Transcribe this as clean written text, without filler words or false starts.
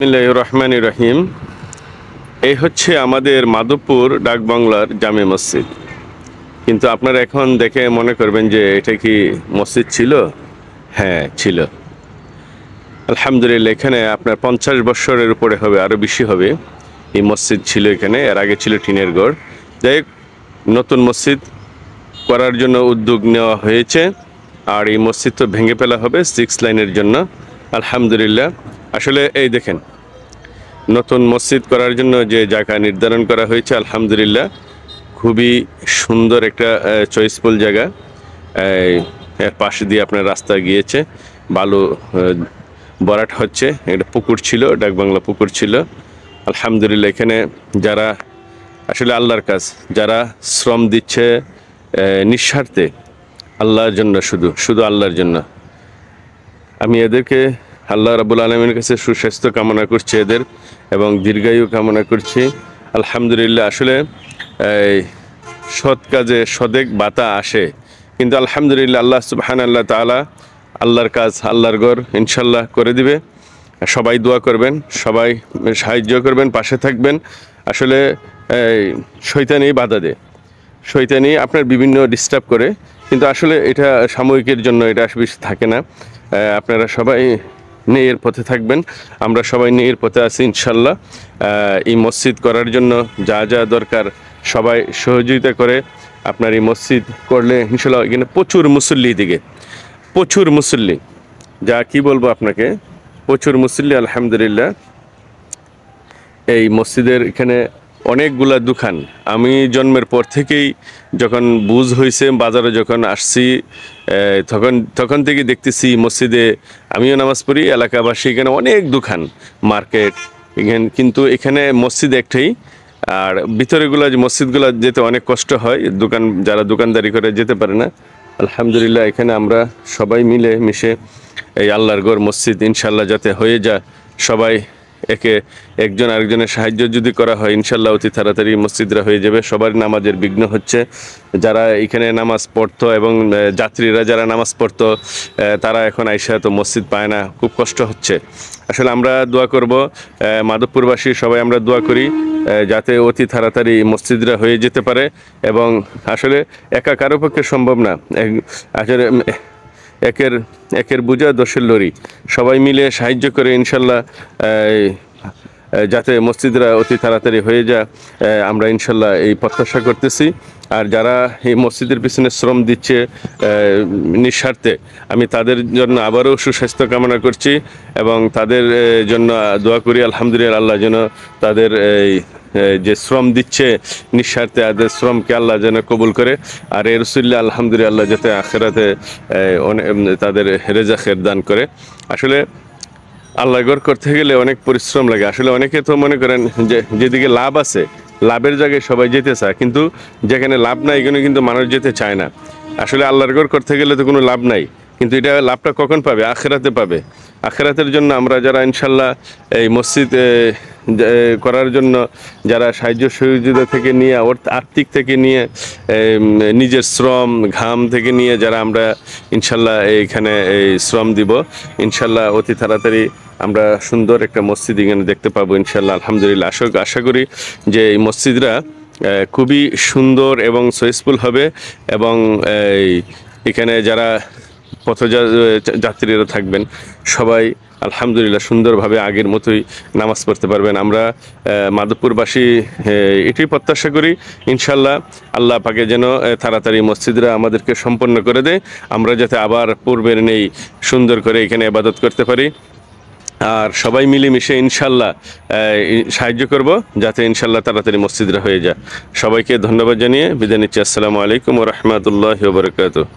বিসমিল্লাহির রহমানির রহিম। এই হচ্ছে আমাদের মাধবপুর ডাকবাংলার জামে মসজিদ। কিন্তু আপনারা এখন দেখে মনে করবেন যে এটা কি মসজিদ ছিল? হ্যাঁ, ছিল। আলহামদুলিল্লাহ, এখানে আপনার 50 বছরের উপরে হবে, আরও বেশি হবে। এই মসজিদ ছিল এখানে, এর আগে ছিল টিনের ঘর। যাই হোক, নতুন মসজিদ করার জন্য উদ্যোগ নেওয়া হয়েছে। আর এই মসজিদ তো ভেঙে ফেলা হবে 6 লাইনের জন্য। আলহামদুলিল্লাহ, আসলে এই দেখেন, নতুন মসজিদ করার জন্য যে জায়গা নির্ধারণ করা হয়েছে, আলহামদুলিল্লাহ খুবই সুন্দর একটা চয়েসফুল জায়গা। এর পাশে দিয়ে আপনার রাস্তা গিয়েছে, বালু ভরাট হচ্ছে। এটা পুকুর ছিল, ডাকবাংলা পুকুর ছিল। আলহামদুলিল্লাহ, এখানে যারা আসলে আল্লাহর কাজ, যারা শ্রম দিচ্ছে নিঃস্বার্থে আল্লাহর জন্য, শুধু আল্লাহর জন্য, আমি এদেরকে আল্লাহ রাব্বুল আলামিনের কাছে সুস্বাস্থ্য কামনা করছি এদের, এবং দীর্ঘায়ু কামনা করছি। আলহামদুলিল্লাহ, আসলে সৎ কাজে সদেক বাতা আসে, কিন্তু আলহামদুলিল্লাহ আল্লাহ সুবহানাল্লাহ তাআলা আল্লাহর কাজ, আল্লাহর ঘর ইনশাল্লাহ করে দিবে। সবাই দোয়া করবেন, সবাই সাহায্য করবেন, পাশে থাকবেন। আসলে শয়তানি বাধা দেয়, শয়তানি আপনার বিভিন্ন ডিস্টার্ব করে, কিন্তু আসলে এটা সাময়িকের জন্য, এটা বেশি থাকে না। আপনারা সবাই নেয়ের পথে থাকবেন, আমরা সবাই নেয়ের পথে আছি ইনশাল্লাহ। এই মসজিদ করার জন্য যা যা দরকার সবাই সহযোগিতা করে আপনার এই মসজিদ করলে ইনশাল্লাহ এখানে প্রচুর মুসল্লি, দিকে প্রচুর মুসল্লি, যা কি বলবো আপনাকে, প্রচুর মুসল্লি। আলহামদুলিল্লাহ, এই মসজিদের এখানে অনেকগুলা দোকান। আমি জন্মের পর থেকেই যখন বুঝ হয়েছে, বাজারে যখন আসছি, তখন থেকে দেখতেছি মসজিদে আমিও নামাজ পড়ি, এলাকাবাসী, এখানে অনেক দোকান, মার্কেট এখানে। কিন্তু এখানে মসজিদ একটাই, আর ভিতরেগুলো যে মসজিদগুলো যেতে অনেক কষ্ট হয়, যারা দোকানদারি করে যেতে পারে না। আলহামদুলিল্লাহ, এখানে আমরা সবাই মিলে মিশে এই আল্লাহর ঘর মসজিদ ইনশাল্লাহ যাতে হয়ে যায়, সবাই একজন আরেকজনের সাহায্য যদি করা হয়, ইনশাল্লাহ অতি তাড়াতাড়ি মসজিদরা হয়ে যাবে। সবার নামাজের বিঘ্ন হচ্ছে, যারা এখানে নামাজ পড়তো এবং যাত্রীরা যারা নামাজ পড়তো, তারা এখন আইসা তো মসজিদ পায় না, খুব কষ্ট হচ্ছে। আসলে আমরা দোয়া করব, মাধবপুরবাসী সবাই আমরা দোয়া করি যাতে অতি তাড়াতাড়ি মসজিদরা হয়ে যেতে পারে। এবং আসলে একা কারো পক্ষে সম্ভব না, আসলে একের বোঝা দশের লরি, সবাই মিলে সাহায্য করে ইনশাল্লাহ যাতে মসজিদরা অতি তাড়াতাড়ি হয়ে যায়, আমরা ইনশাল্লাহ এই প্রত্যাশা করতেছি। আর যারা এই মসজিদের পিছনে শ্রম দিচ্ছে নিঃস্বার্থে, আমি তাদের জন্য আবারও সুস্বাস্থ্য কামনা করছি এবং তাদের জন্য দোয়া করি। আলহামদুলিল্লাহ, আল্লাহ যেন তাদের যে শ্রম দিচ্ছে নিঃস্বার্থে, তাদের শ্রমকে আল্লাহ যেন কবুল করে। আর এর রসুল্লাহ আলহামদুলিল্লাহ যাতে আখেরাতে তাদের রেজাকের দান করে। আসলে আল্লাহ ঘর করতে গেলে অনেক পরিশ্রম লাগে। আসলে অনেকে তো মনে করেন যে যেদিকে লাভ আছে, লাভের জায়গায় সবাই যেতে চায়, কিন্তু যেখানে লাভ নাই এখানে কিন্তু মানুষ যেতে চায় না। আসলে আল্লাহর ঘর করতে গেলে তো কোনো লাভ নাই, কিন্তু এটা লাভটা কখন পাবে? আখেরাতে পাবে। আখেরাতের জন্য আমরা যারা ইনশাল্লাহ এই মসজিদ করার জন্য যারা সাহায্য সহযোগিতা থেকে নিয়ে, আর্থিক থেকে নিয়ে, নিজের শ্রম ঘাম থেকে নিয়ে যারা আমরা ইনশাল্লাহ এইখানে এই শ্রম দিব, ইনশাল্লাহ অতি তাড়াতাড়ি আমরা সুন্দর একটা মসজিদ এখানে দেখতে পাবো ইনশাল্লাহ। আলহামদুলিল্লাহ, আশা করি যে এই মসজিদরা খুবই সুন্দর এবং সয়েসফুল হবে, এবং এখানে যারা পথযাত্রীরা থাকবেন সবাই আলহামদুলিল্লাহ সুন্দরভাবে আগের মতোই নামাজ পড়তে পারবেন। আমরা মাধবপুরবাসী এটাই প্রত্যাশা করি ইনশাল্লাহ, আল্লাহ পাকে যেন তাড়াতাড়ি মসজিদরা আমাদেরকে সম্পন্ন করে দেয়, আমরা যাতে আবার পূর্বের নেই সুন্দর করে এখানে ইবাদত করতে পারি। আর সবাই মিলেমিশে ইনশাল্লাহ সাহায্য করব যাতে ইনশাল্লাহ তাড়াতাড়ি মসজিদরা হয়ে যায়। সবাইকে ধন্যবাদ জানিয়ে বিদায় নিচ্ছি। আসসালামু আলাইকুম ওয়া রাহমাতুল্লাহি ওয়া বারাকাতুহু।